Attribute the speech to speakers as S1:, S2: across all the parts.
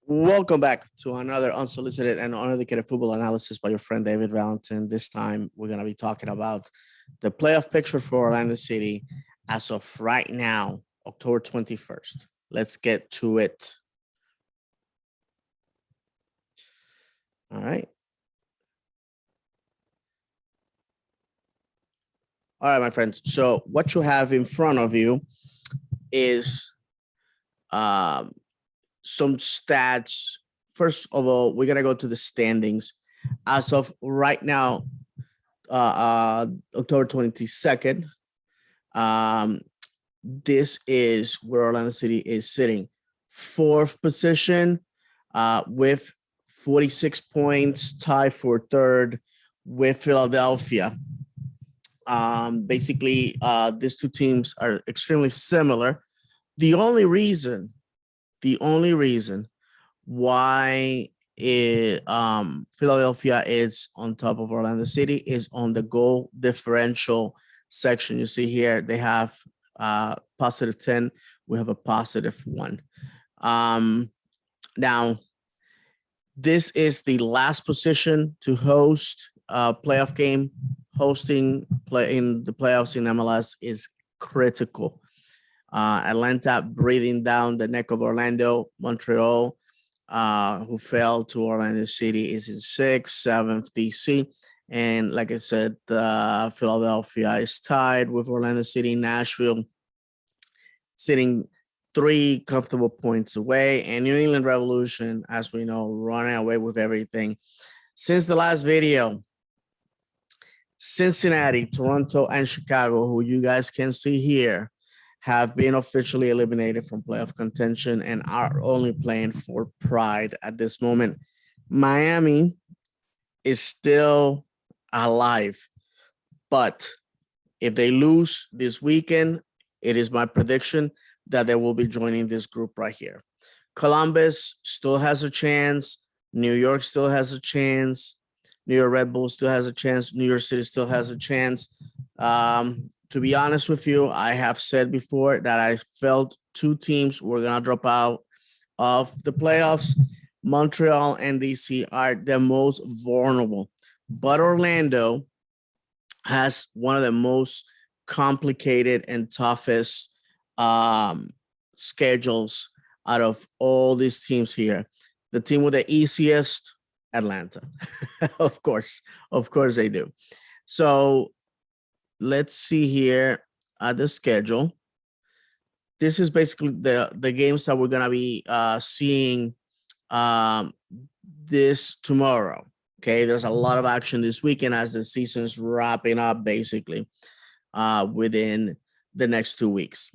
S1: Welcome back to another unsolicited and uneducated football analysis by your friend David Valentin. This time, we're going to be talking about the playoff picture for Orlando City as of right now, October 21st. Let's get to it. All right. All right, my friends. So, what you have in front of you is um, some stats. First of all, we're going to go to the standings. As of right now, October 22nd, this is where Orlando City is sitting. Fourth position with 46 points, tied for third with Philadelphia. Basically, these two teams are extremely similar. The only reason why Philadelphia is on top of Orlando City is on the goal differential section. You see here, they have positive 10. We have a positive 1. Now, this is the last position to host a playoff game. Hosting play in the playoffs in MLS is critical. Atlanta breathing down the neck of Orlando. Montreal, who fell to Orlando City, is in 6th, 7th DC. And like I said, Philadelphia is tied with Orlando City. Nashville sitting 3 comfortable points away. And New England Revolution, as we know, running away with everything. Since the last video, Cincinnati, Toronto, and Chicago, who you guys can see here, have been officially eliminated from playoff contention and are only playing for pride at this moment. Miami is still alive, but if they lose this weekend, it is my prediction that they will be joining this group right here. Columbus still has a chance. New York still has a chance. New York Red Bull still has a chance. New York City still has a chance. To be honest with you, I have said before that I felt 2 teams were going to drop out of the playoffs. Montreal and DC are the most vulnerable, but Orlando has one of the most complicated and toughest schedules out of all these teams here. The team with the easiest, Atlanta. Of course they do. So let's see here at the schedule. This is basically the games that we're going to be seeing this tomorrow. Okay, there's a lot of action this weekend as the season's wrapping up basically within the next 2 weeks.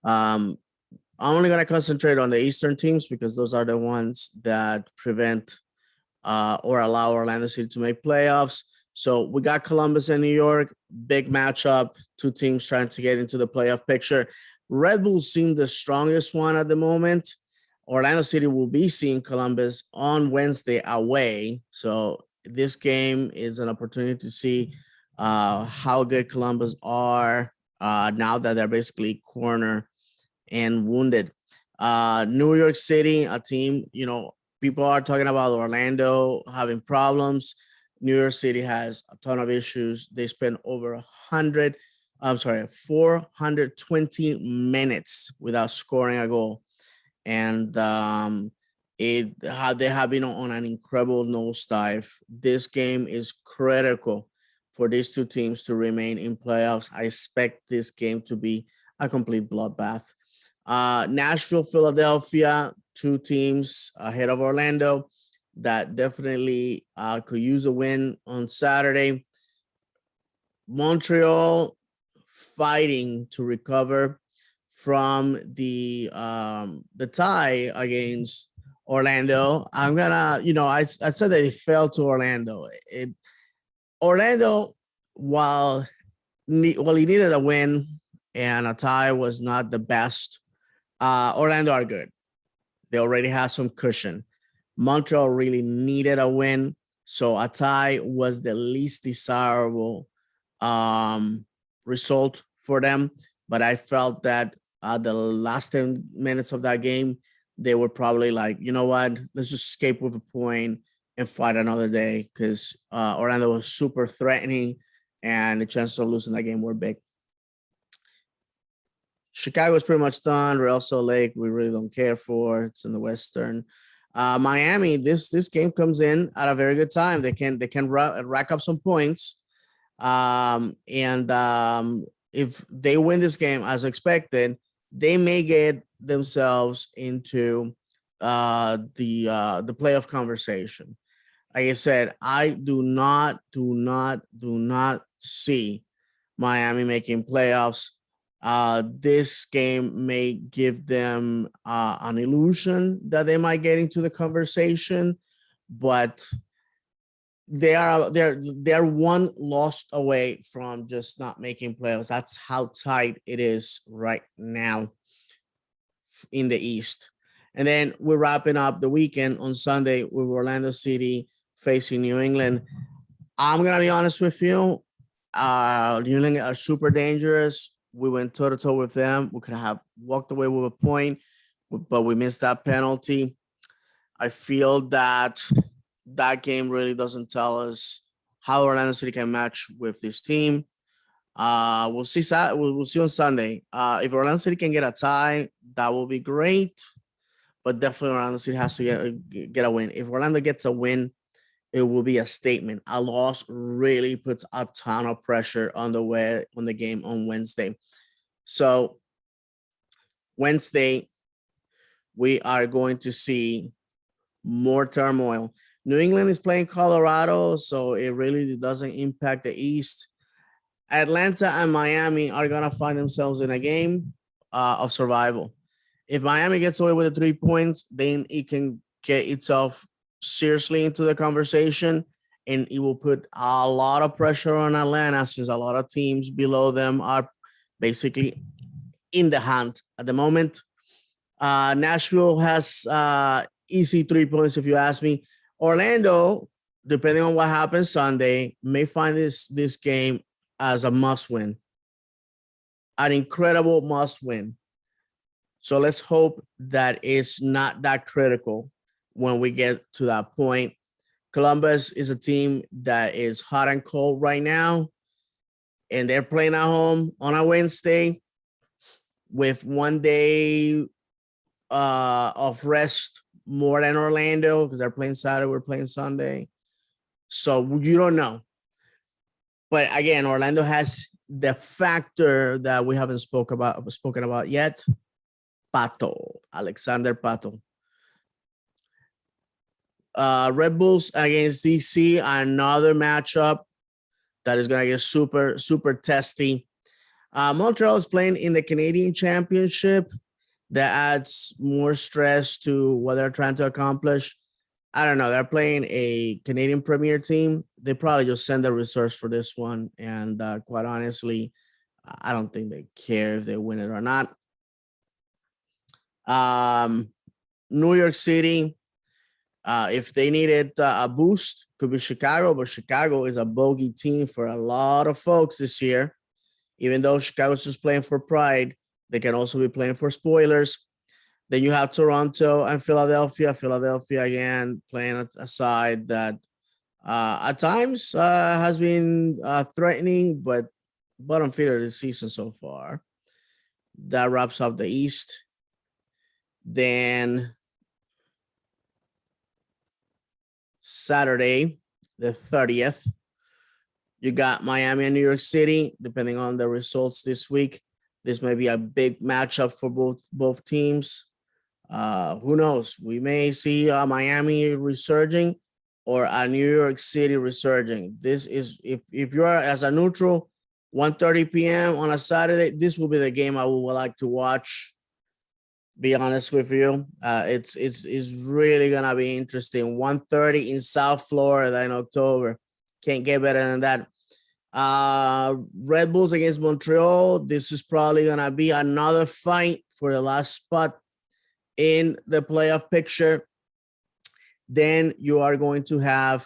S1: I'm only going to concentrate on the Eastern teams because those are the ones that prevent or allow Orlando City to make playoffs. So we got Columbus and New York, big matchup, 2 teams trying to get into the playoff picture. Red Bull seem the strongest one at the moment. Orlando City will be seeing Columbus on Wednesday away. So this game is an opportunity to see how good Columbus are now that they're basically cornered and wounded. New York City, a team, people are talking about Orlando having problems. New York City has a ton of issues. They spent over 420 minutes without scoring a goal. And they have been on an incredible nosedive. This game is critical for these 2 teams to remain in playoffs. I expect this game to be a complete bloodbath. Nashville, Philadelphia, 2 teams ahead of Orlando that definitely could use a win on Saturday. Montreal fighting to recover from the tie against Orlando. I'm gonna, I said that they fell to Orlando. Orlando, while he needed a win and a tie was not the best, Orlando are good. They already have some cushion. Montreal really needed a win, so a tie was the least desirable result for them. But I felt that the last 10 minutes of that game, they were probably like, you know what, let's just escape with a point and fight another day, because Orlando was super threatening and the chances of losing that game were big. Chicago's pretty much done. Real Salt Lake, we really don't care for. It's in the Western. Miami, this game comes in at a very good time. They can rack up some points. And if they win this game as expected, they may get themselves into the playoff conversation. Like I said, I do not see Miami making playoffs. This game may give them an illusion that they might get into the conversation, but they're one loss away from just not making playoffs. That's how tight it is right now in the East. And then we're wrapping up the weekend on Sunday with Orlando City facing New England. I'm gonna be honest with you. New England are super dangerous. We went toe to toe with them. We could have walked away with a point, but we missed that penalty. I feel that game really doesn't tell us how Orlando City can match with this team. We'll see. We'll see on Sunday. If Orlando City can get a tie, that will be great. But definitely Orlando City has to get a win. If Orlando gets a win, it will be a statement. A loss really puts a ton of pressure on the game on Wednesday. So Wednesday, we are going to see more turmoil. New England is playing Colorado, so it really doesn't impact the East. Atlanta and Miami are going to find themselves in a game of survival. If Miami gets away with the 3 points, then it can get itself seriously into the conversation, and it will put a lot of pressure on Atlanta, since a lot of teams below them are basically in the hunt at the moment. Nashville has easy 3 points, if you ask me. Orlando, depending on what happens Sunday, may find this game as a must-win, an incredible must-win. So let's hope that it's not that critical when we get to that point. Columbus is a team that is hot and cold right now, and they're playing at home on a Wednesday with 1 day of rest more than Orlando, because they're playing Saturday, we're playing Sunday. So you don't know. But again, Orlando has the factor that we haven't spoken about yet. Pato, Alexander Pato. Red Bulls against DC, another matchup that is going to get super, super testy. Montreal is playing in the Canadian Championship. That adds more stress to what they're trying to accomplish. I don't know. They're playing a Canadian Premier team. They probably just send the reserves for this one. And quite honestly, I don't think they care if they win it or not. New York City, if they needed a boost, could be Chicago, but Chicago is a bogey team for a lot of folks this year. Even though Chicago's just playing for pride, they can also be playing for spoilers. Then you have Toronto and Philadelphia. Philadelphia, again, playing a side that at times has been threatening, but bottom feeder this season so far. That wraps up the East. Then Saturday, the 30th, you got Miami and New York City. Depending on the results this week, this may be a big matchup for both teams. Who knows? We may see Miami resurging or a New York City resurging. This is, if you're as a neutral, 1:30 p.m. on a Saturday, this will be the game I would like to watch. Be honest with you, it's really gonna be interesting. 1:30 in South Florida in October. Can't get better than that. Red Bulls against Montreal. This is probably gonna be another fight for the last spot in the playoff picture. Then you are going to have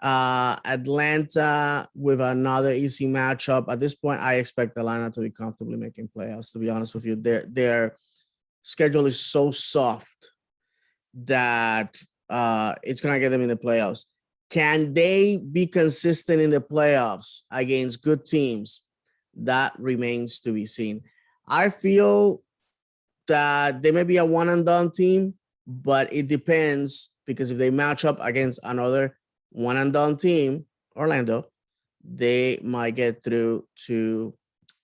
S1: Atlanta with another easy matchup. At this point, I expect Atlanta to be comfortably making playoffs. To be honest with you, they're schedule is so soft that it's going to get them in the playoffs. Can they be consistent in the playoffs against good teams? That remains to be seen. I feel that they may be a one and done team, but it depends, because if they match up against another one and done team, Orlando, they might get through to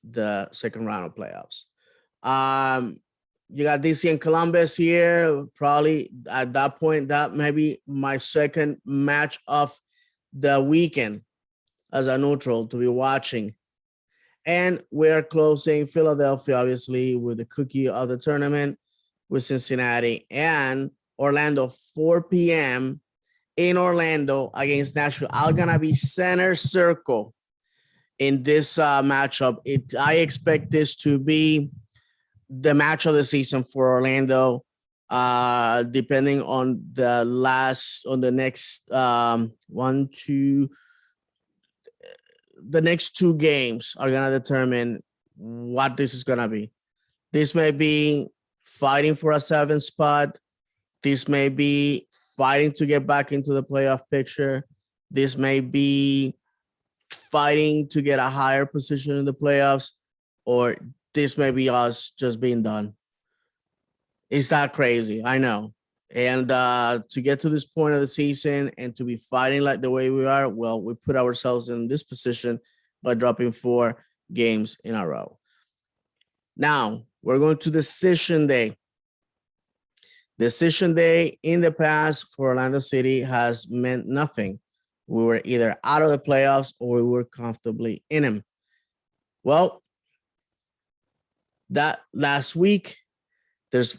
S1: the second round of playoffs. You got DC and Columbus here. Probably at that point, that may be my second match of the weekend as a neutral to be watching. And we're closing Philadelphia, obviously, with the cookie of the tournament with Cincinnati and Orlando, 4 p.m. in Orlando against Nashville. I'm going to be center circle in this matchup. I expect this to be the match of the season for Orlando, depending on the next two games are going to determine what this is going to be. This may be fighting for a 7th spot. This may be fighting to get back into the playoff picture. This may be fighting to get a higher position in the playoffs, or this may be us just being done. It's that crazy, I know. And to get to this point of the season and to be fighting like the way we are, well, we put ourselves in this position by dropping 4 games in a row. Now, we're going to decision day. Decision day in the past for Orlando City has meant nothing. We were either out of the playoffs or we were comfortably in them. Well, that last week, there's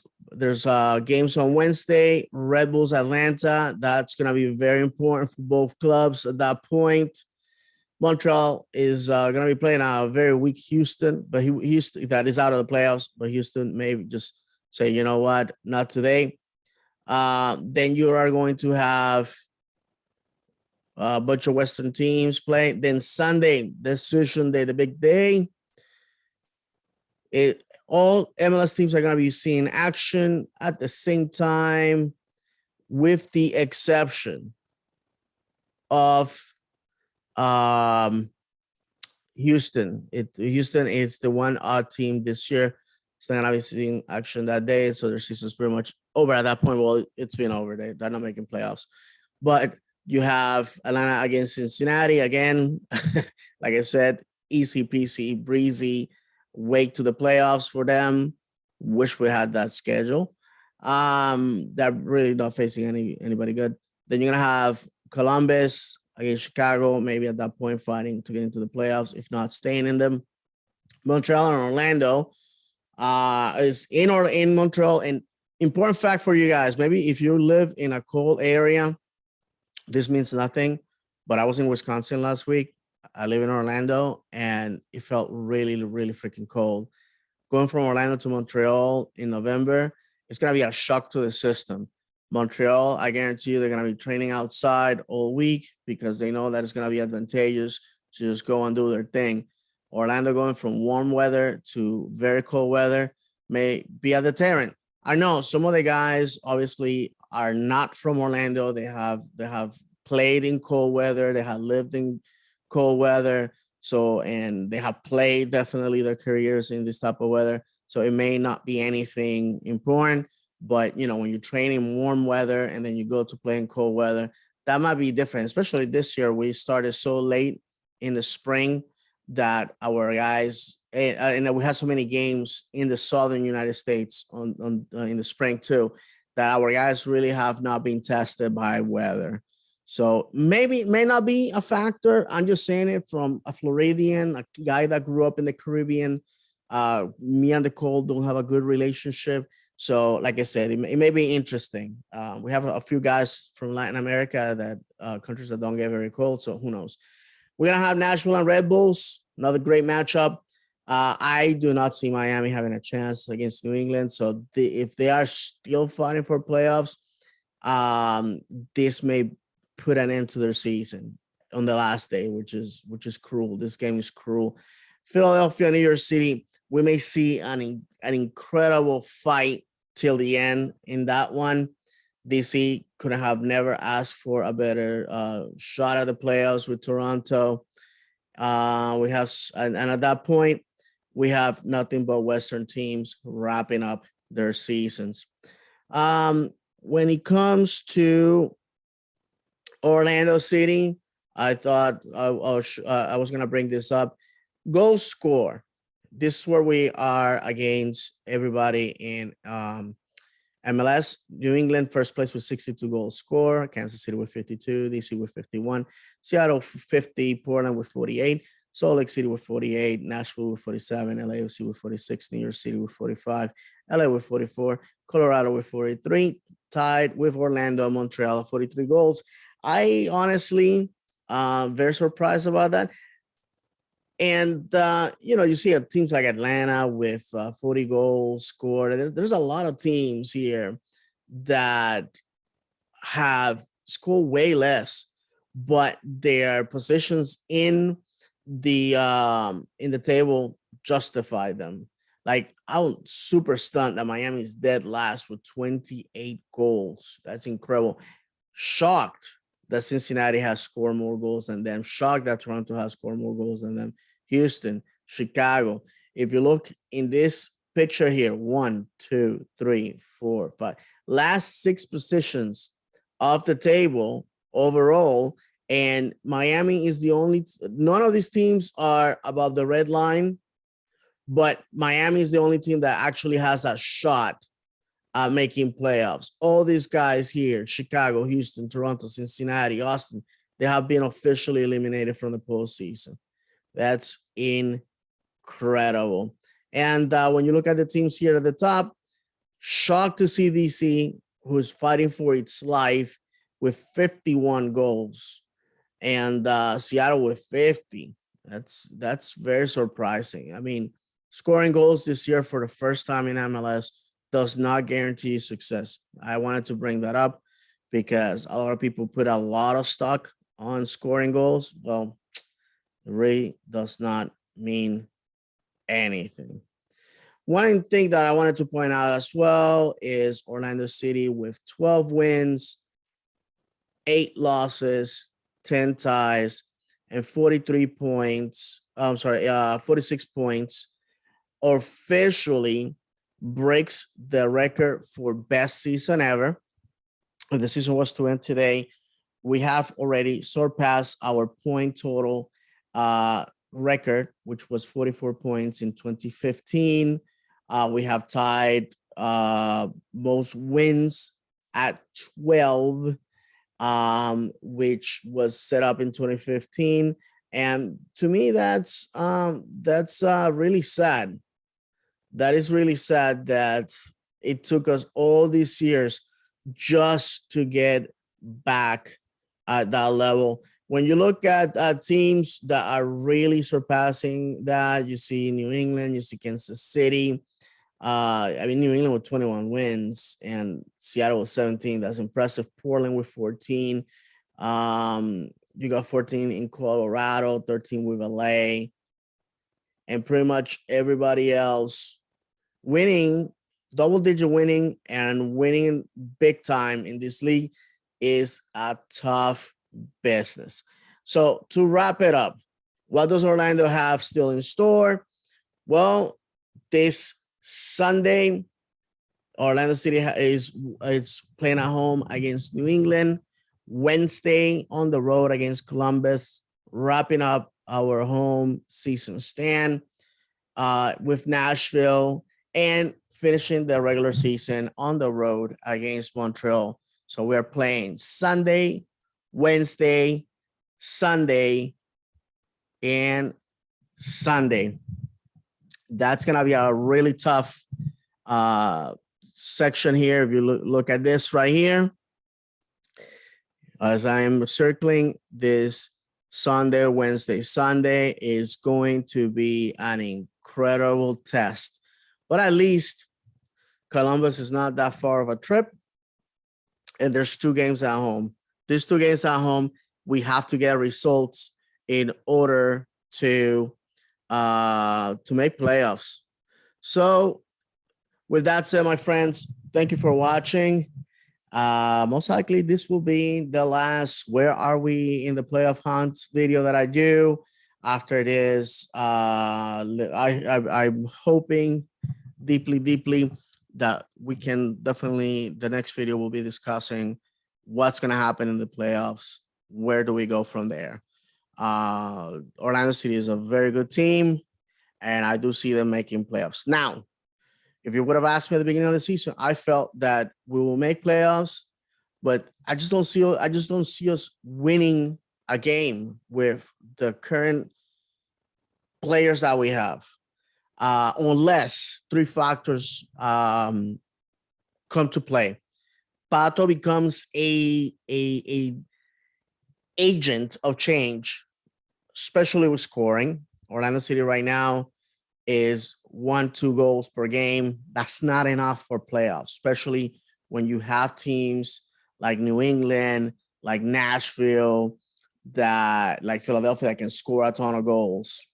S1: games on Wednesday, Red Bulls Atlanta. That's going to be very important for both clubs at that point. Montreal is going to be playing a very weak Houston, but Houston that is out of the playoffs, but Houston may just say, you know what, not today. Then you are going to have a bunch of Western teams playing. Then Sunday, decision day, the big day. All MLS teams are going to be seeing action at the same time, with the exception of Houston. Houston is the one odd team this year. It's not going to be seeing action that day, so their season's pretty much over at that point. Well, it's been over. They're not making playoffs. But you have Atlanta against Cincinnati again. Like I said, easy peasy, breezy way to the playoffs for them. Wish we had that schedule. They're really not facing anybody good. Then you're gonna have Columbus against Chicago, maybe at that point fighting to get into the playoffs, if not staying in them. Montreal and Orlando is in Montreal. And important fact for you guys, maybe if you live in a cold area, this means nothing. But I was in Wisconsin last week. I live in Orlando, and it felt really, really freaking cold. Going from Orlando to Montreal in November, it's going to be a shock to the system. Montreal, I guarantee you, they're going to be training outside all week because they know that it's going to be advantageous to just go and do their thing. Orlando going from warm weather to very cold weather may be a deterrent. I know some of the guys obviously are not from Orlando. They have played in cold weather. They have lived in cold weather. So, and they have played definitely their careers in this type of weather. So it may not be anything important, but you know, when you train in warm weather and then you go to play in cold weather, that might be different. Especially this year, we started so late in the spring that our guys, and we had so many games in the southern United States in the spring too, that our guys really have not been tested by weather. So maybe it may not be a factor. I'm just saying it from a Floridian, a guy that grew up in the Caribbean. Me and the cold don't have a good relationship. So like I said, it may be interesting. We have a few guys from Latin America, that countries that don't get very cold. So who knows? We're going to have Nashville and Red Bulls, another great matchup. I do not see Miami having a chance against New England. So if they are still fighting for playoffs, this may put an end to their season on the last day, which is cruel. This game is cruel. Philadelphia, New York City, we may see an incredible fight till the end in that one. DC couldn't have never asked for a better shot at the playoffs with Toronto. We have, and at that point, we have nothing but Western teams wrapping up their seasons. When it comes to Orlando City, I thought I was going to bring this up. Goal score. This is where we are against everybody in MLS. New England, first place with 62 goals score. Kansas City with 52. DC with 51. Seattle 50. Portland with 48. Salt Lake City with 48. Nashville with 47. LAFC with 46. New York City with 45. LA with 44. Colorado with 43. Tied with Orlando, Montreal, 43 goals. I honestly, very surprised about that. And, you see teams like Atlanta with 40 goals scored. There's a lot of teams here that have scored way less, but their positions in the table justify them. Like, I'm super stunned that Miami is dead last with 28 goals. That's incredible. Shocked that Cincinnati has scored more goals than them. Shocked that Toronto has scored more goals than them. Houston, Chicago. If you look in this picture here, 1, 2, 3, 4, 5. Last 6 positions of the table overall, and Miami is the only. None of these teams are above the red line, but Miami is the only team that actually has a shot at making playoffs. All these guys here, Chicago, Houston, Toronto, Cincinnati, Austin, they have been officially eliminated from the postseason. That's incredible. And when you look at the teams here at the top, shocked to see DC, who's fighting for its life with 51 goals, and Seattle with 50. That's very surprising. I mean, scoring goals this year for the first time in MLS does not guarantee success. I wanted to bring that up because a lot of people put a lot of stock on scoring goals. Well, it really does not mean anything. One thing that I wanted to point out as well is Orlando City with 12 wins, 8 losses, 10 ties, and 43 points. 46 points, officially breaks the record for best season ever. If the season was to end today, we have already surpassed our point total record, which was 44 points in 2015. We have tied most wins at 12, which was set up in 2015. And to me, that's really sad. That is really sad that it took us all these years just to get back at that level. When you look at teams that are really surpassing that, you see New England, you see Kansas City. New England with 21 wins and Seattle with 17. That's impressive. Portland with 14. You got 14 in Colorado, 13 with LA, and pretty much everybody else winning, double-digit winning, and winning big time in this league is a tough business. So to wrap it up, what does Orlando have still in store? Well, this Sunday, Orlando City is playing at home against New England. Wednesday on the road against Columbus, wrapping up our home season stand with Nashville, and finishing the regular season on the road against Montreal. So we're playing Sunday, Wednesday, Sunday, and Sunday. That's going to be a really tough section here. If you look at this right here, as I'm circling this Sunday, Wednesday, Sunday is going to be an incredible test. But at least Columbus is not that far of a trip. And there's 2 games at home. These 2 games at home, we have to get results in order to make playoffs. So with that said, my friends, Thank you for watching. Most likely this will be the last where are we in the playoff hunt video that I do. After this, I'm hoping deeply that we can definitely, the next video will be discussing what's going to happen in the playoffs. Where do we go from there? Orlando City is a very good team, and I do see them making playoffs. Now, if you would have asked me at the beginning of the season, I felt that we will make playoffs, but I just don't see us winning a game with the current players that we have, unless three factors come to play. Pato becomes a agent of change, especially with scoring. Orlando City right now is 1-2 goals per game. That's not enough for playoffs, especially when you have teams like New England, like Nashville, that like Philadelphia that can score a ton of goals,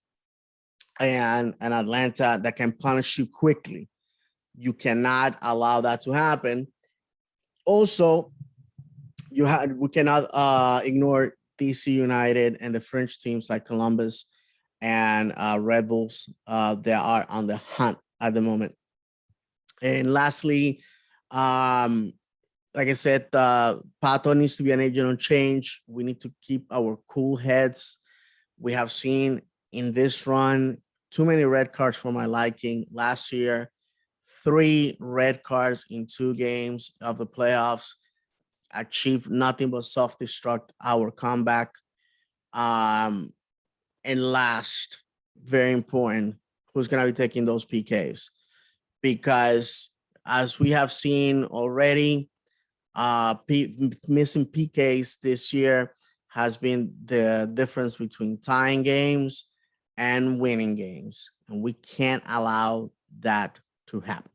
S1: and Atlanta that can punish you quickly. You cannot allow that to happen. Also, we cannot ignore DC United and the French teams like Columbus and Red Bulls that are on the hunt at the moment. And lastly, like I said, Pato needs to be an agent of change. We need to keep our cool heads. We have seen in this run too many red cards for my liking. Last year, 3 red cards in 2 games of the playoffs. Achieved nothing but self-destruct our comeback. And last, very important, who's going to be taking those PKs? Because as we have seen already, missing PKs this year has been the difference between tying games and winning games. And we can't allow that to happen.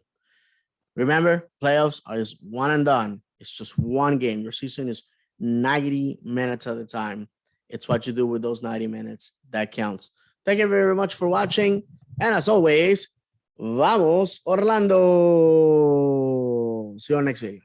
S1: Remember, playoffs are just one and done. It's just one game. Your season is 90 minutes at a time. It's what you do with those 90 minutes that counts. Thank you very much for watching. And as always, vamos Orlando. See you on next video.